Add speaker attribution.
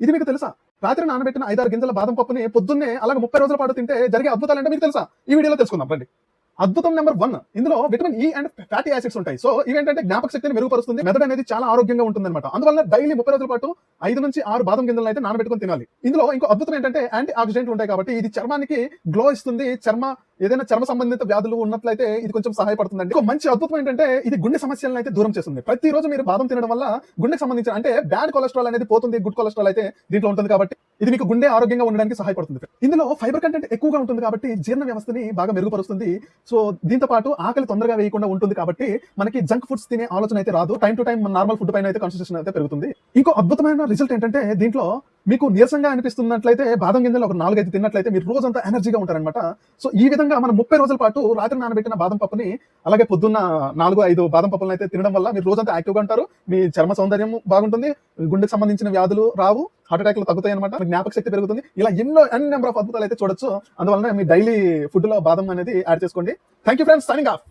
Speaker 1: ఇది మీకు తెలుసా? రాత్రి నానబెట్టిన 5-6 గింజల బాదం పప్పుని పొద్దున్నే అలాగే 30 రోజుల పాటు తింటే జరిగే అద్భుతాలంటే మీకు తెలుసా? ఈ వీడియోలో తెలుసుకుందాం రండి. అద్భుతం నెంబర్ 1, ఇందులో vitamin E and fatty acids ఉంటాయి. సో ఇవేంటంటే జ్ఞాపక శక్తిని మెరుగుపరుస్తుంది, మెదడు అనేది చాలా ఆరోగ్యంగా ఉంటుందన్నమాట. అందువల్ల డైలీ 30 రోజుల పాటు 5 నుంచి 6 బాదం గింజలను అయితే నానబెట్టుకొని తినాలి. ఇందులో ఇంకో అద్భుతం ఏంటంటే యాంటీ ఆక్సిడెంట్లు ఉంటాయి కాబట్టి ఇది చర్మానికి గ్లో ఇస్తుంది. ఏదైనా చర్మ సంబంధిత వ్యాధులు ఉన్నట్లయితే ఇది కొంచెం సహాయపడుతుందండి. ఇంకో మంచి అద్భుతం ఏంటంటే ఇది గుండె సమస్యలను అయితే దూరం చేస్తుంది. ప్రతిరోజు మీరు బాదం తినడం వల్ల గుండెకి సంబంధించిన అంటే బ్యాడ్ కొలెస్ట్రాల్ అనేది పోతుంది, గుడ్ కొలెస్ట్రాల్ అయితే దీంట్లో ఉంటుంది కాబట్టి ఇది మీకు గుండె ఆరోగ్యంగా ఉండడానికి సహాయపడుతుంది. ఇందులో ఫైబర్ కంటెంట్ ఎక్కువగా ఉంటుంది కాబట్టి జీర్ణ వ్యవస్థని బాగా మెరుగుపరుస్తుంది. సో దీంతో పాటు ఆకలి తొందరగా వేయకుండా ఉంటుంది కాబట్టి మనకి జంక్ ఫుడ్స్ తినే ఆలోచన అయితే రాదు. Time to time normal food పైన అయితే కాన్సంట్రేషన్ అయితే పెరుగుతుంది. ఇంకో అద్భుతమైన రిజల్ట్ ఏంటంటే దీంట్లో మీకు నీరసంగా అనిపిస్తున్నట్లయితే బాదం గింజలు ఒక 4-5 తిన్నట్లయితే మీరు రోజంతా ఎనర్జీగా ఉంటారనమాట. సో ఈ విధంగా మనం 30 రోజుల పాటు రాత్రి నానబెట్టిన బాదం పప్పుని అలాగే పొద్దున్న 4-5 బాదం పప్పులను అయితే తినడం వల్ల మీరు రోజంతా యాక్టివ్గా ఉంటారు. మీ చర్మ సౌందర్యం బాగుంటుంది, గుండెకి సంబంధించిన వ్యాధులు రావు, హార్ట్ అటాక్లు తగ్గుతాయి అనమాట, జ్ఞాపక శక్తి పెరుగుతుంది. ఇలా ఎన్ని నెంబర్ ఆఫ్ అద్భుతాలు అయితే చూడొచ్చు. అందువల్ల మీ డైలీ ఫుడ్ లో బాదం అనేది యాడ్ చేసుకోండి. Thank you friends, signing off.